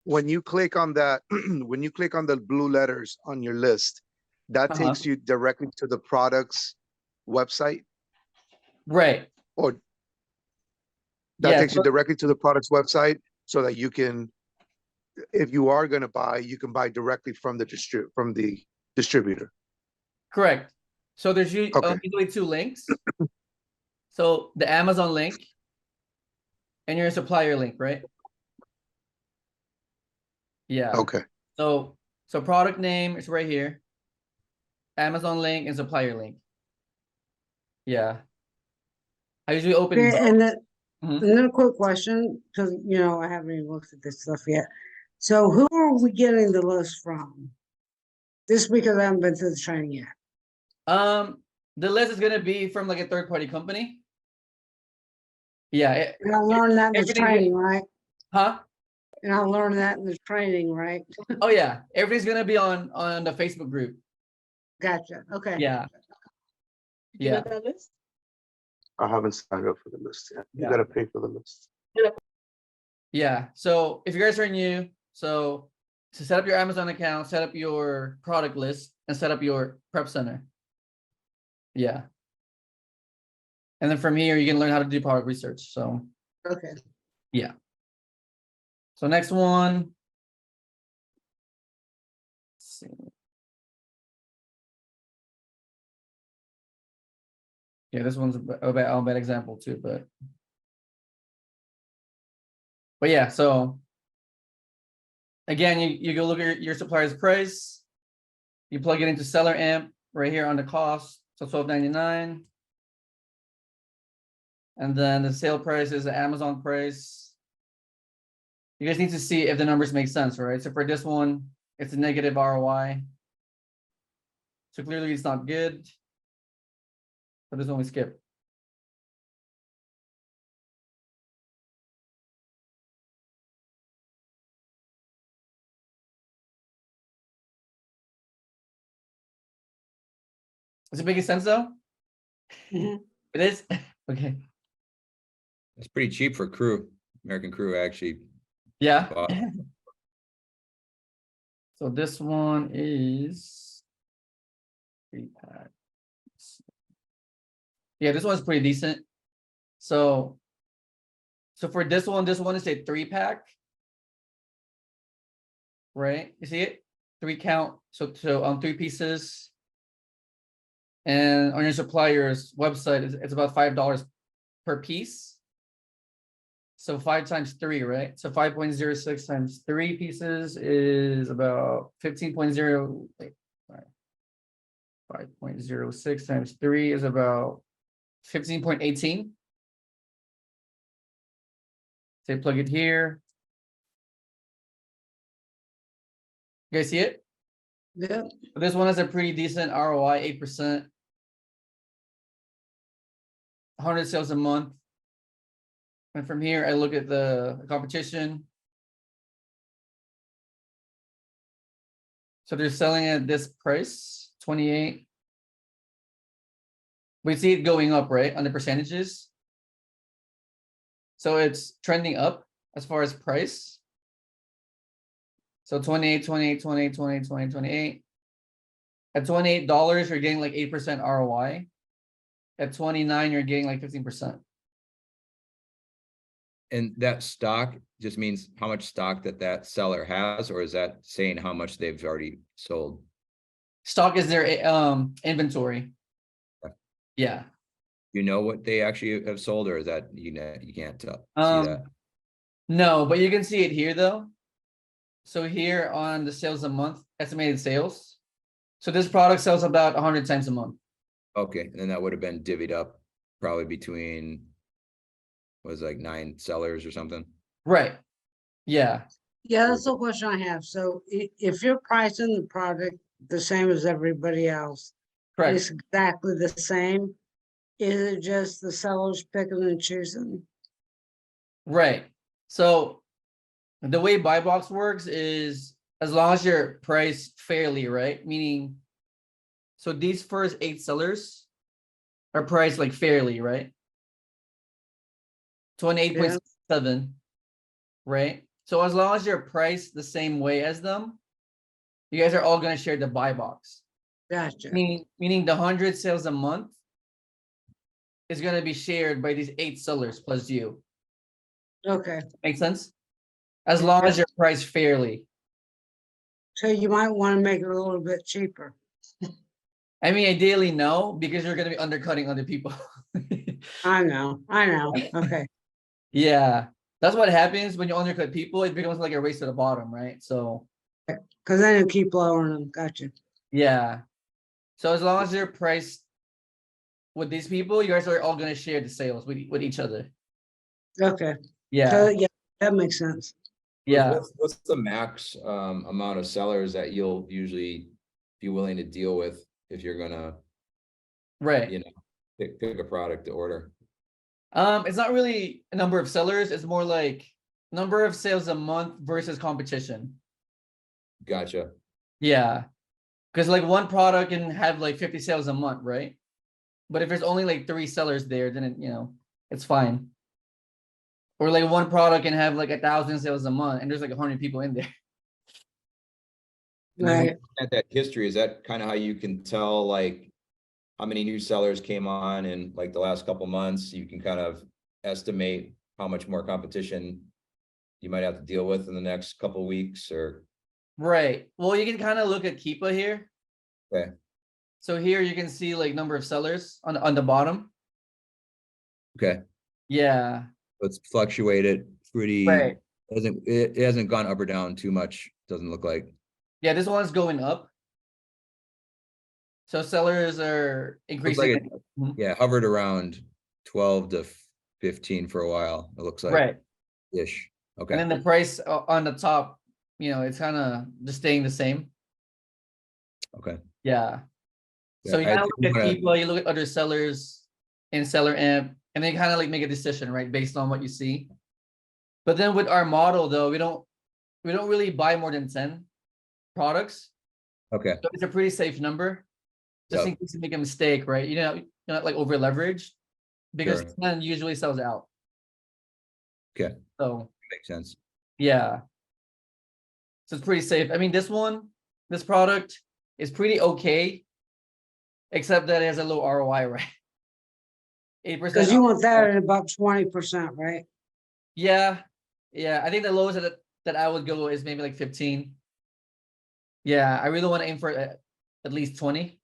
when you click on that, when you click on the blue letters on your list, that takes you directly to the product's website, Right. or that takes you directly to the product's website so that you can, if you are going to buy, you can buy directly from the distributor. Correct. So there's usually two links. So the Amazon link and your supplier link, right? Yeah. Okay. So product name is right here. Amazon link and supplier link. Yeah. I usually open. Okay, and then a quick question, because I haven't even looked at this stuff yet. So who are we getting the list from? Just because I haven't been to the training yet. The list is gonna be from like a third-party company. Yeah. And I'll learn that in the training, right? Huh? And I'll learn that in the training, right? Oh yeah, everything's gonna be on the Facebook group. Gotcha. Okay. Yeah. Did you get that list? I haven't signed up for the list yet. You Yeah. got to pay for the list. Yeah. So if you guys are new, so to set up your Amazon account, set up your product list, and set up your prep center. Yeah. And then from here, you can learn how to do product research. So Okay. yeah. So next one. Let's see. Yeah, this one's a bad example too, but yeah, so again, you go look at your supplier's price, you plug it into seller amp right here on the cost, so $12.99. And then the sale price is the Amazon price. You guys need to see if the numbers make sense, right? So for this one, it's a negative ROI. So clearly it's not good. So this one we skip. Is it making sense though? Mhm. It is? Okay. It's pretty cheap for Crew. American Crew actually. Yeah. bought- So this one is 3-pack. Yeah, this one's pretty decent. So for this one is a 3-pack. Right? You see it? 3 count. So on 3 pieces. And on your supplier's website, it's about $5 per piece. So 5 times 3, right? So 5.06 times 3 pieces is about 15.0. Wait, sorry. 5.06 times 3 is about 15.18. So you plug it here. You guys see it? Yeah. This one has a pretty decent ROI, 8%. 100 sales a month. And from here, I look at the competition. So they're selling at this price, 28. We see it going up, right, on the percentages. So it's trending up as far as price. So 28, 28, 28, 28, 28, 28. At $28, you're getting like 8% ROI. At 29, you're getting like 15%. And that stock just means how much stock that seller has, or is that saying how much they've already sold? Stock is their inventory. Okay. Yeah. You know what they actually have sold, or is that you can't tell? See that? No, but you can see it here though. So here on the sales a month, estimated sales. So this product sells about 100 times a month. Okay, and then that would have been divvied up probably between, was it like 9 sellers or something? Right. Yeah. Yeah, that's the question I have. So if you're pricing the product the same as everybody else, Correct. it's exactly the same. Is it just the sellers picking and choosing? Right. So the way buy box works is as long as you're priced fairly, right? Meaning, so these first 8 sellers are priced like fairly, right? 28.7, right? So as long as you're priced the same way as them, you guys are all gonna share the buy box. Gotcha. Meaning the 100 sales a month is gonna be shared by these 8 sellers plus you. Okay, Make sense? As long as you're priced fairly. so you might want to make it a little bit cheaper. I mean, ideally, no, because you're gonna be undercutting other people. I know, okay, Yeah, that's what happens when you undercut people. It becomes like a race to the bottom, right? So because then you keep lowering them, gotcha. yeah. So as long as you're priced with these people, you guys are all gonna share the sales with each other. Okay, so, Yeah, yeah, that makes sense. yeah, What's the max amount of sellers that you'll usually be willing to deal with if you're gonna, right. you know, pick a product to order? It's not really a number of sellers, it's more like number of sales a month versus competition. Gotcha. Yeah. Because like one product can have like 50 sales a month, right? But if there's only like 3 sellers there, then it's fine. Or like one product can have like 1,000 sales a month and there's like 100 people in there. And then when Right, you look at that history, is that kind of how you can tell like how many new sellers came on in like the last couple months? You can kind of estimate how much more competition you might have to deal with in the next couple weeks or. Right. Well, you can kind of look at Keepa here. Okay. So here you can see like number of sellers on the bottom. Okay. Yeah. It's fluctuated pretty, Right. it hasn't gone up or down too much, doesn't look like. Yeah, this one's going up. So sellers are Looks like increasing. it, Mhm. yeah, hovered around 12 to 15 for a while, it looks like. Right. Ish, And okay, then the price on the top, it's kind of just staying the same. okay. Yeah. So Yeah, you I kind of think look at I'm gonna- people, you look at other sellers in Seller Amp, and then kind of like make a decision, right, based on what you see. But then with our model though, we don't really buy more than 10 products. Okay, So it's a pretty safe number. Just in Yep. case you make a mistake, right? You're not like over leveraged because Sure. 10 usually sells out. Okay. So makes sense. yeah. So it's pretty safe. I mean, this product is pretty okay, except that it has a low ROI, right? 8%. because you want that at about 20%, right? Yeah. Yeah. I think the lowest that I would go is maybe like 15. Yeah. I really want to aim for at least 20.